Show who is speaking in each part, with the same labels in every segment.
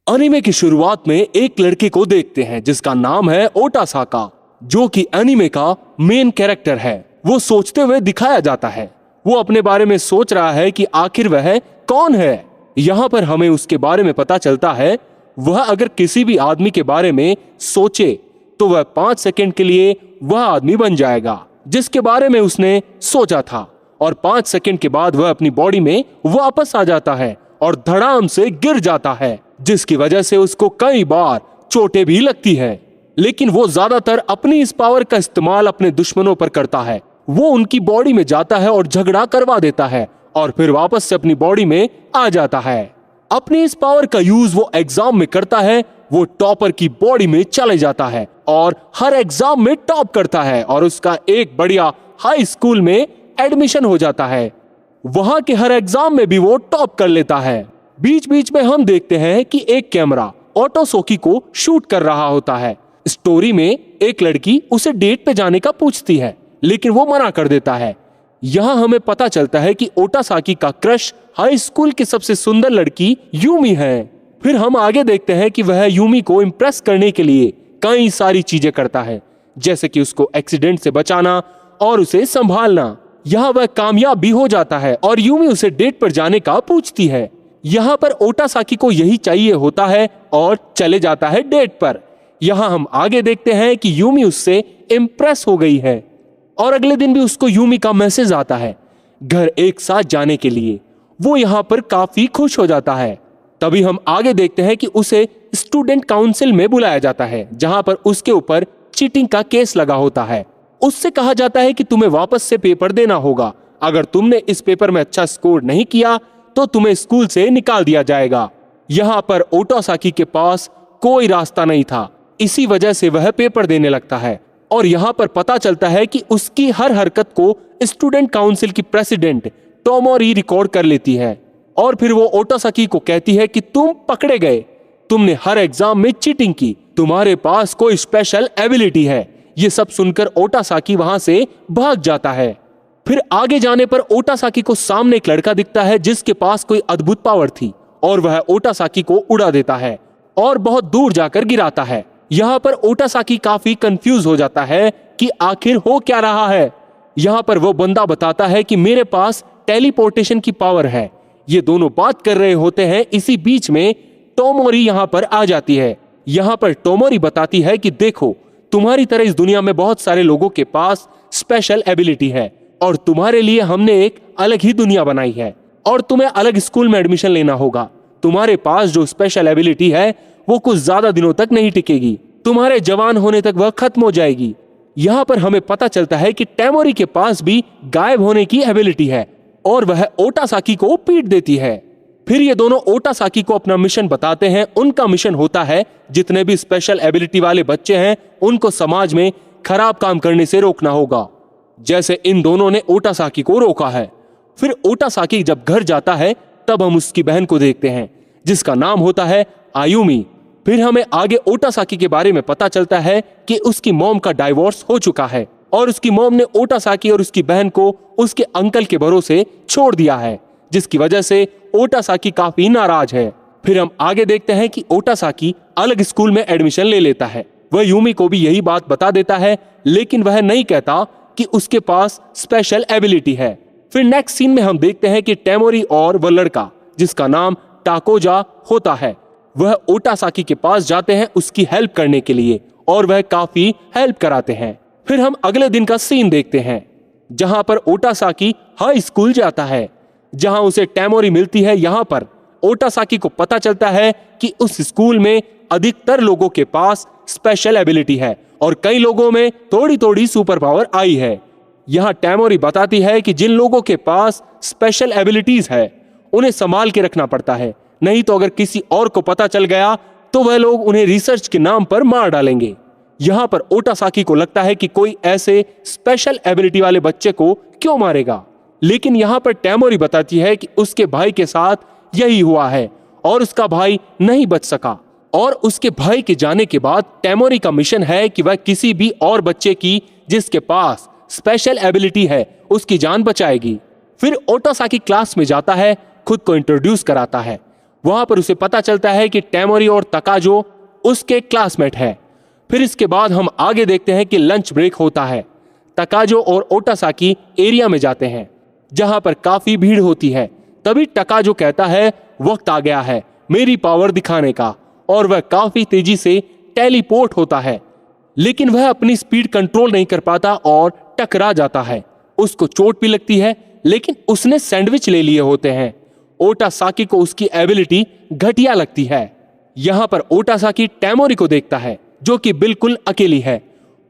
Speaker 1: Anime की शुरुआत में एक लड़के को देखते हैं जिसका नाम है ओटासाका, जो कि एनीमे का मेन कैरेक्टर है। वो सोचते हुए दिखाया जाता है। वो अपने बारे में सोच रहा है कि आखिर वह कौन है। यहाँ पर हमें उसके बारे में पता चलता है वह अगर किसी भी आदमी के बारे में सोचे तो वह 5 सेकंड के लिए वह आदमी बन जाएगा जिसके बारे में उसने सोचा था, और 5 सेकंड के बाद वह अपनी बॉडी में वापस आ जाता है और धड़ाम से गिर जाता है, जिसकी वजह से उसको कई बार चोटें भी लगती है। लेकिन वो ज्यादातर अपनी इस पावर का इस्तेमाल अपने दुश्मनों पर करता है। वो उनकी बॉडी में जाता है और झगड़ा करवा देता है और फिर वापस से अपनी बॉडी में आ जाता है। अपनी इस पावर का यूज वो एग्जाम में करता है। वो टॉपर की बॉडी में चले जाता है और हर एग्जाम में टॉप करता है और उसका एक बढ़िया हाई स्कूल में एडमिशन हो जाता है। वहां के हर एग्जाम में भी वो टॉप कर लेता है। बीच बीच में हम देखते हैं कि एक कैमरा ओटोसाकी को शूट कर रहा होता है। स्टोरी में एक लड़की उसे डेट पे जाने का पूछती है, लेकिन वो मना कर देता है। यहाँ हमें पता चलता है कि ओटासाकी का क्रश हाई स्कूल की सबसे सुंदर लड़की यूमी है। फिर हम आगे देखते हैं कि वह यूमी को इम्प्रेस करने के लिए कई सारी चीजें करता है, जैसे कि उसको एक्सीडेंट से बचाना और उसे संभालना। यहाँ वह कामयाब भी हो जाता है और यूमी उसे डेट पर जाने का पूछती है। यहाँ पर ओटासाकी को यही चाहिए होता है और चले जाता है डेट पर। यहाँ हम आगे देखते हैं कि यूमी उससे इम्प्रेस हो गई है और अगले दिन भी उसको यूमी का मैसेज आता है घर एक साथ जाने के लिए। वो यहाँ पर काफी खुश हो जाता है। तभी हम आगे देखते हैं कि उसे स्टूडेंट काउंसिल में बुलाया जाता है, जहां पर उसके ऊपर चीटिंग का केस लगा होता है। उससे कहा जाता है कि तुम्हें वापस से पेपर देना होगा। अगर तुमने इस पेपर में अच्छा स्कोर नहीं किया तो तुम्हें स्कूल से निकाल दिया जाएगा। यहाँ पर ओटासाकी के पास कोई रास्ता नहीं था, इसी वजह से वह पेपर देने लगता है। और यहाँ पर पता चलता है कि उसकी हर हरकत को स्टूडेंट काउंसिल की प्रेसिडेंट टोमोरी रिकॉर्ड कर लेती है और फिर वो ओटासाकी को कहती है कि तुम पकड़े गए, तुमने हर एग्जाम में चीटिंग की, तुम्हारे पास कोई स्पेशल एबिलिटी है। ये सब सुनकर ओटासाकी वहां से भाग जाता है। फिर आगे जाने पर ओटासाकी को सामने एक लड़का दिखता है जिसके पास कोई अद्भुत पावर थी और वह ओटासाकी को उड़ा देता है और बहुत दूर जाकर गिराता है। यहाँ पर ओटासाकी काफी कंफ्यूज हो जाता है कि आखिर हो क्या रहा है। यहाँ पर वो बंदा बताता है कि मेरे पास टेलीपोर्टेशन की पावर है। ये दोनों बात कर रहे होते हैं, इसी बीच में टोमोरी यहाँ पर आ जाती है। यहाँ पर टोमोरी बताती है कि देखो, तुम्हारी तरह इस दुनिया में बहुत सारे लोगों के पास स्पेशल एबिलिटी है और तुम्हारे लिए हमने एक अलग ही दुनिया बनाई है और तुम्हें अलग स्कूल में एडमिशन लेना होगा। तुम्हारे पास जो स्पेशल एबिलिटी है वो कुछ ज्यादा दिनों तक नहीं टिकेगी, तुम्हारे जवान होने तक वह खत्म हो जाएगी। यहाँ पर हमें पता चलता है कि टोमोरी के पास भी गायब होने की एबिलिटी है और वह ओटासाकी को पीट देती है। फिर ये दोनों ओटासाकी को अपना मिशन बताते हैं। उनका मिशन होता है जितने भी स्पेशल एबिलिटी वाले बच्चे हैं उनको समाज में खराब काम करने से रोकना होगा, जैसे इन दोनों ने ओटासाकी को रोका है। फिर ओटासाकी जब घर जाता है तब हम उसकी बहन को देखते हैं जिसका नाम होता है आयुमी। फिर हमें आगे ओटासाकी के बारे में पता चलता है कि उसकी मॉम का डाइवोर्स हो चुका है और उसकी मॉम ने ओटासाकी और उसकी बहन को उसके अंकल के भरोसे छोड़ दिया है, जिसकी वजह से ओटासाकी काफी नाराज है। फिर हम आगे देखते हैं कि ओटासाकी अलग स्कूल में एडमिशन ले लेता है। वह यूमी को भी यही बात बता देता है, लेकिन वह नहीं कहता कि उसके पास स्पेशल एबिलिटी है। फिर नेक्स्ट सीन में हम देखते हैं कि टोमोरी और वह लड़का जिसका नाम टाकोजा होता है वह ओटासाकी के पास जाते हैं उसकी हेल्प करने के लिए और वह काफी हेल्प कराते हैं। फिर हम अगले दिन का सीन देखते हैं जहां पर ओटासाकी हाई स्कूल जाता है, जहां उसे टोमोरी मिलती है। यहाँ पर ओटासाकी को पता चलता है कि उस स्कूल में अधिकतर लोगों के पास स्पेशल एबिलिटी है और कई लोगों में थोड़ी थोड़ी सुपर पावर आई है। यहाँ टोमोरी बताती है कि जिन लोगों के पास स्पेशल एबिलिटीज है उन्हें संभाल के रखना पड़ता है, नहीं तो अगर किसी और को पता चल गया तो वह लोग उन्हें रिसर्च के नाम पर मार डालेंगे। यहाँ पर ओटासाकी को लगता है कि कोई ऐसे स्पेशल एबिलिटी वाले बच्चे को क्यों मारेगा, लेकिन यहाँ पर टोमोरी बताती है कि उसके भाई के साथ यही हुआ है और उसका भाई नहीं बच सका और उसके भाई के जाने के बाद टोमोरी का मिशन है कि वह किसी भी और बच्चे की जिसके पास स्पेशल एबिलिटी है उसकी जान बचाएगी। फिर ओटासाकी क्लास में जाता है, खुद को इंट्रोड्यूस कराता है वहां पर उसे पता चलता है कि टेमोरी और तकाजो उसके क्लासमेट है। फिर इसके बाद हम आगे देखते हैं कि लंच ब्रेक होता है। तकाजो और ओटासाकी एरिया में जाते हैं जहां पर काफी भीड़ होती है। तभी तकाजो कहता है वक्त आ गया है मेरी पावर दिखाने का, और वह काफी तेजी से टेलीपोर्ट होता है, लेकिन वह अपनी स्पीड कंट्रोल नहीं कर पाता और टकरा जाता है। उसको चोट भी लगती है, लेकिन उसने सैंडविच ले लिए होते हैं। ओटासाकी को उसकी एबिलिटी घटिया लगती है। यहां पर ओटासाकी टेमोरी को देखता है जो कि बिल्कुल अकेली है।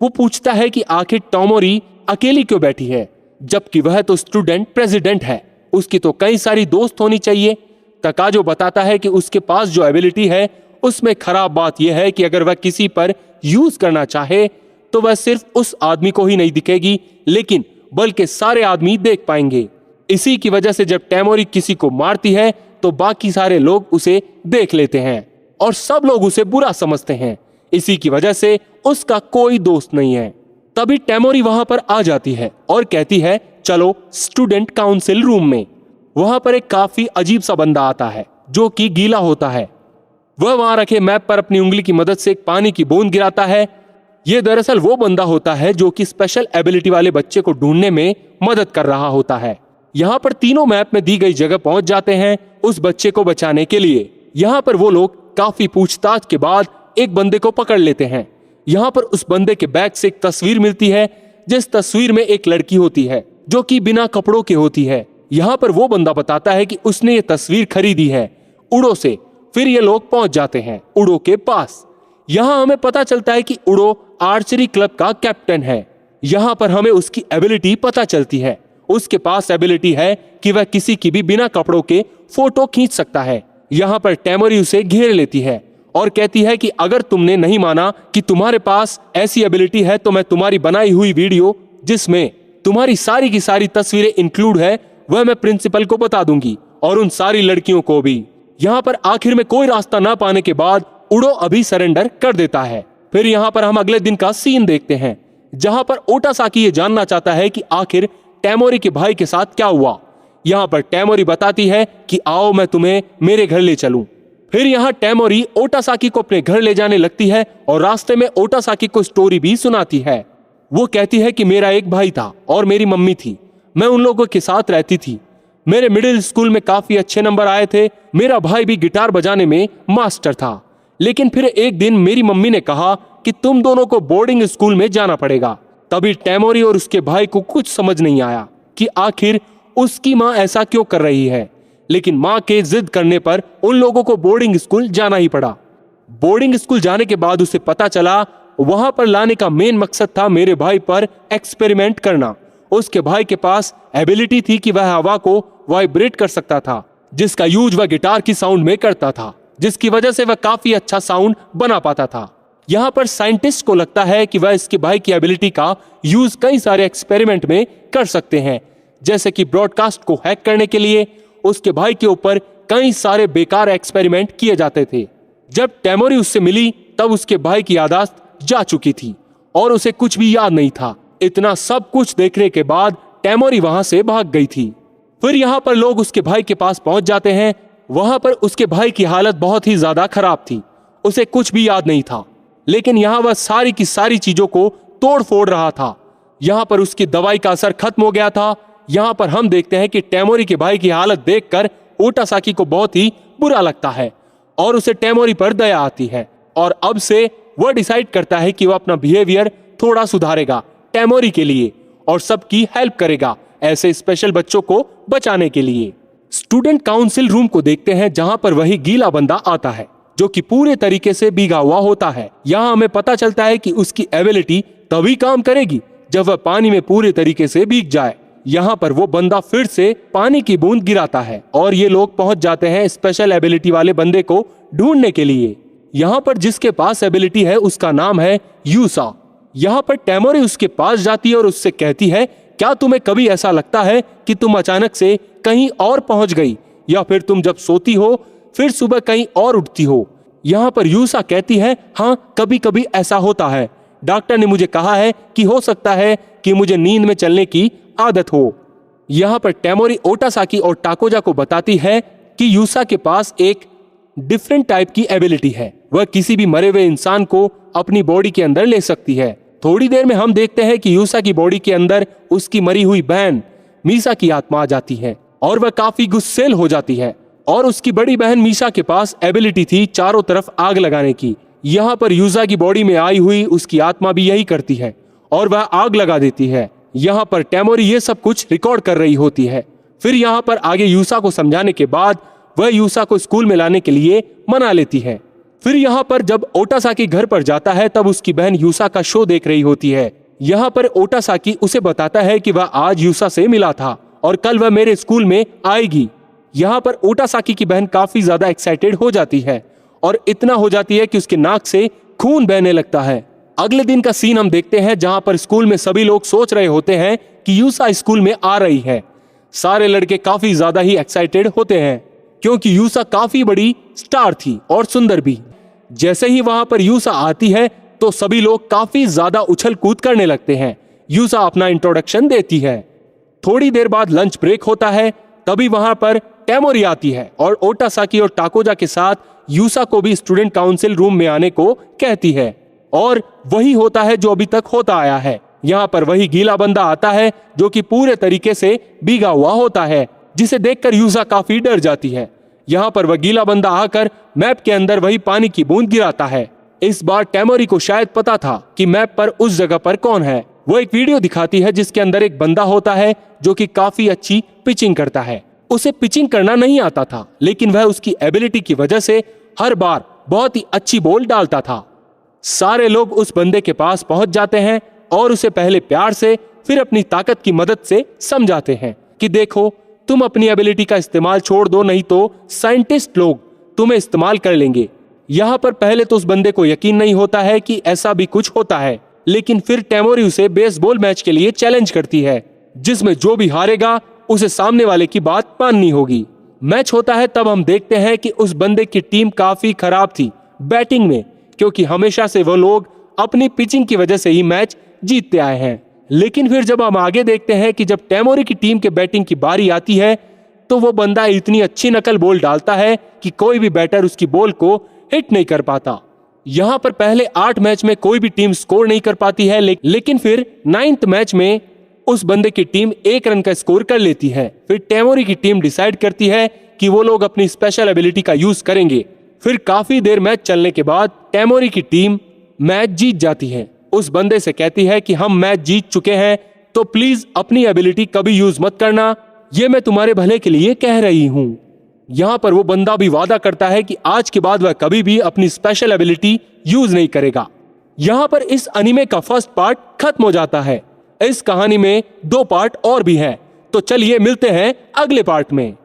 Speaker 1: वो पूछता है कि आखिर टेमोरी अकेली क्यों बैठी है, जबकि वह तो स्टूडेंट प्रेसिडेंट है, उसकी तो कई सारी दोस्त होनी चाहिए। तकाजो बताता है कि उसके पास जो एबिलिटी है उसमें खराब बात यह है कि अगर वह किसी पर यूज करना चाहे तो वह सिर्फ उस आदमी को ही नहीं दिखेगी, लेकिन बल्कि सारे आदमी देख पाएंगे। इसी की वजह से जब टेमोरी किसी को मारती है तो बाकी सारे लोग उसे देख लेते हैं और सब लोग उसे बुरा समझते हैं। इसी की वजह से उसका कोई दोस्त नहीं है। तभी टेमोरी वहां पर आ जाती है और कहती है चलो स्टूडेंट काउंसिल रूम में। वहां पर एक काफी अजीब सा बंदा आता है जो कि गीला होता है। वह वहां रखे मैप पर अपनी उंगली की मदद से एक पानी की बूंद गिराता है। यह दरअसल वो बंदा होता है जो कि स्पेशल एबिलिटी वाले बच्चे को ढूंढने में मदद कर रहा होता है। यहाँ पर तीनों मैप में दी गई जगह पहुंच जाते हैं उस बच्चे को बचाने के लिए। यहाँ पर वो लोग काफी पूछताछ के बाद एक बंदे को पकड़ लेते हैं। यहाँ पर उस बंदे के बैग से एक तस्वीर मिलती है, जिस तस्वीर में एक लड़की होती है जो कि बिना कपड़ों के होती है। यहाँ पर वो बंदा बताता है कि उसने ये तस्वीर खरीदी है उड़ो से। फिर ये लोग पहुंच जाते हैं उड़ो के पास। यहाँ हमें पता चलता है कि उड़ो आर्चरी क्लब का कैप्टन है। यहाँ पर हमें उसकी एबिलिटी पता चलती है। उसके पास एबिलिटी है कि वह किसी की भी बिना कपड़ों के फोटो खींच सकता है। यहाँ पर टेमोरी उसे घेर लेती है और कहती है कि अगर तुमने नहीं माना कि तुम्हारे पास ऐसी एबिलिटी है तो मैं तुम्हारी बनाई हुई वीडियो जिसमें तुम्हारी सारी की सारी तस्वीरें इंक्लूड है वह मैं प्रिंसिपल को बता दूंगी और उन सारी लड़कियों को भी। यहाँ पर आखिर में कोई रास्ता ना पाने के बाद उड़ो अभी सरेंडर कर देता है। फिर यहाँ पर हम अगले दिन का सीन देखते हैं जहाँ पर ओटासाकी ये जानना चाहता है कि आखिर टेमोरी के भाई के साथ क्या हुआ। यहाँ पर टेमोरी बताती है कि आओ मैं तुम्हें मेरे घर ले चलूं। फिर यहाँ टेमोरी ओटासाकी को अपने घर ले जाने लगती है और रास्ते में ओटासाकी को स्टोरी भी सुनाती है। वो कहती है कि मेरा एक भाई था और मेरी मम्मी थी। मैं उन लोगों के साथ रहती थी। मेरे मिडिल स्कूल में काफी अच्छे नंबर आए थे। मेरा भाई भी गिटार बजाने में मास्टर था। लेकिन फिर एक दिन मेरी मम्मी ने कहा कि तुम दोनों को बोर्डिंग स्कूल में जाना पड़ेगा। तभी टेमोरी और उसके भाई को कुछ समझ नहीं आया कि आखिर उसकी माँ ऐसा क्यों कर रही है, लेकिन माँ के जिद करने पर उन लोगों को बोर्डिंग स्कूल जाना ही पड़ा। बोर्डिंग स्कूल जाने के बाद उसे पता चला वहां पर लाने का मेन मकसद था मेरे भाई पर एक्सपेरिमेंट करना। उसके भाई के पास एबिलिटी थी कि वह हवा को वाइब्रेट कर सकता था, जिसका यूज वह गिटार की साउंड में करता था, जिसकी वजह से वह काफी अच्छा साउंड बना पाता था। यहाँ पर साइंटिस्ट को लगता है कि वह इसके भाई की एबिलिटी का यूज कई सारे एक्सपेरिमेंट में कर सकते हैं, जैसे कि ब्रॉडकास्ट को हैक करने के लिए उसके भाई के ऊपर कई सारे बेकार एक्सपेरिमेंट किए जाते थे। जब टेमोरी उससे मिली तब उसके भाई की याददाश्त जा चुकी थी और उसे कुछ भी याद नहीं था। इतना सब कुछ देखने के बाद टेमोरी वहां से भाग गई थी। फिर यहाँ पर लोग उसके भाई के पास पहुंच जाते हैं। वहां पर उसके भाई की हालत बहुत ही ज्यादा खराब थी। उसे कुछ भी याद नहीं था, लेकिन यहाँ वह सारी की सारी चीजों को तोड़ फोड़ रहा था। यहाँ पर उसकी दवाई का असर खत्म हो गया था। यहाँ पर हम देखते हैं कि टेमोरी के भाई की हालत देखकर ओटासाकी को बहुत ही बुरा लगता है और उसे टेमोरी पर दया आती है और अब से वह डिसाइड करता है कि वह अपना बिहेवियर थोड़ा सुधारेगा टेमोरी के लिए और सबकी हेल्प करेगा ऐसे स्पेशल बच्चों को बचाने के लिए। स्टूडेंट काउंसिल रूम को देखते हैं जहां पर वही गीला बंदा आता है जो कि पूरे तरीके से भीगा हुआ होता है। यहाँ हमें पता चलता है कि उसकी एबिलिटी तभी काम करेगी जब वह पानी में पूरे तरीके से भीग जाए। यहाँ पर वो बंदा फिर से पानी की बूंद गिराता है और ये लोग पहुंच जाते हैं स्पेशल एबिलिटी वाले बंदे को ढूंढने के लिए। यहाँ पर जिसके पास एबिलिटी है उसका नाम है यूसा। यहाँ पर टेमोरी उसके पास जाती है और उससे कहती है क्या तुम्हें कभी ऐसा लगता है कि तुम अचानक से कहीं और पहुंच गई, या फिर तुम जब सोती हो फिर सुबह कहीं और उठती हो। यहाँ पर यूसा कहती है हाँ कभी कभी ऐसा होता है। डॉक्टर ने मुझे कहा है कि हो सकता है कि मुझे नींद में चलने की आदत हो। यहाँ पर टेमोरी ओटासाकी और टाकोजा को बताती है कि यूसा के पास एक डिफरेंट टाइप की एबिलिटी है। वह किसी भी मरे हुए इंसान को अपनी बॉडी के अंदर ले सकती है। थोड़ी देर में हम देखते हैं कि यूसा की बॉडी के अंदर उसकी मरी हुई बहन मीसा की आत्मा आ जाती है और वह काफी गुस्सेल हो जाती है। और उसकी बड़ी बहन मीसा के पास एबिलिटी थी चारों तरफ आग लगाने की। यहाँ पर यूसा की बॉडी में आई हुई उसकी आत्मा भी यही करती है और वह आग लगा देती है। यहाँ पर टेमोरी ये सब कुछ रिकॉर्ड कर रही होती है। फिर यहाँ पर आगे यूसा को समझाने के बाद वह यूसा को स्कूल में लाने के लिए मना लेती है। फिर यहाँ पर जब ओटासाकी घर पर जाता है तब उसकी बहन यूसा का शो देख रही होती है। यहाँ पर ओटासाकी उसे बताता है कि वह आज यूसा से मिला था और कल वह मेरे स्कूल में आएगी। यहाँ पर ओटासाकी की बहन काफी ज्यादा एक्साइटेड हो जाती है और इतना हो जाती है कि उसके नाक से खून बहने लगता है। अगले दिन का सीन हम देखते हैं जहाँ पर स्कूल में सभी लोग सोच रहे होते हैं कि यूसा स्कूल में आ रही है। सारे लड़के काफी ज्यादा ही एक्साइटेड होते हैं क्योंकि यूसा काफी बड़ी स्टार थी और सुंदर भी। जैसे ही वहां पर यूसा आती है तो सभी लोग काफी ज्यादा उछल कूद करने लगते हैं। यूसा अपना इंट्रोडक्शन देती है। थोड़ी देर बाद लंच ब्रेक होता है। तभी वहां पर टेमोरी आती है और ओटासाकी और टाकोजा के साथ यूसा को भी स्टूडेंट काउंसिल रूम में आने को कहती है। और वही होता है जो अभी तक होता आया है। यहाँ पर वही गीला बंदा आता है जो कि पूरे तरीके से भीगा हुआ होता है, जिसे देखकर यूसा काफी डर जाती है। यहाँ पर वह गीला बंदा आकर मैप के अंदर वही पानी की बूंद गिराता है। इस बार टेमोरी को शायद पता था कि मैप पर उस जगह पर कौन है। वो एक वीडियो दिखाती है जिसके अंदर एक बंदा होता है जो कि काफी अच्छी पिचिंग करता है। उसे पिचिंग करना नहीं आता था, लेकिन वह उसकी एबिलिटी की वजह से हर बार बहुत ही अच्छी बॉल डालता था। सारे लोग उस बंदे के पास पहुंच जाते हैं और उसे पहले प्यार से फिर अपनी ताकत की मदद से समझाते हैं कि देखो, तुम अपनी एबिलिटी का इस्तेमाल छोड़ दो, नहीं तो साइंटिस्ट लोग तुम्हें इस्तेमाल कर लेंगे। यहाँ पर पहले तो उस बंदे को यकीन नहीं होता है कि ऐसा भी कुछ होता है, लेकिन फिर टेमोरी उसे बेसबॉल मैच के लिए चैलेंज करती है जिसमें जो भी हारेगा उसे सामने वाले की बात माननी होगी। मैच होता है तब हम देखते हैं कि उस बंदे की टीम काफी खराब थी बैटिंग में, क्योंकि हमेशा से वो लोग अपनी पिचिंग की वजह से ही मैच जीतते आए हैं। लेकिन फिर जब हम आगे देखते हैं कि जब टेमोरी की टीम के बैटिंग की बारी आती है तो वो बंदा इतनी अच्छी नकल बॉल डालता है कि कोई भी बैटर उसकी बॉल को हिट नहीं कर पाता। यहाँ पर पहले 8 मैच में कोई भी टीम स्कोर नहीं कर पाती है, लेकिन फिर 9th मैच में उस बंदे की टीम 1 रन का स्कोर कर लेती है। फिर टेमोरी की टीम डिसाइड करती है कि वो लोग अपनी स्पेशल एबिलिटी का यूज करेंगे। फिर काफी देर मैच चलने के बाद टेमोरी की टीम मैच जीत जाती है। उस बंदे से कहती है कि हम मैच जीत चुके हैं, तो प्लीज अपनी एबिलिटी कभी यूज मत करना, ये मैं तुम्हारे भले के लिए कह रही हूँ। यहाँ पर वो बंदा भी वादा करता है कि आज के बाद वह कभी भी अपनी स्पेशल एबिलिटी यूज नहीं करेगा। यहाँ पर इस एनीमे का फर्स्ट पार्ट खत्म हो जाता है। इस कहानी में 2 पार्ट और भी हैं, तो चलिए मिलते हैं अगले पार्ट में।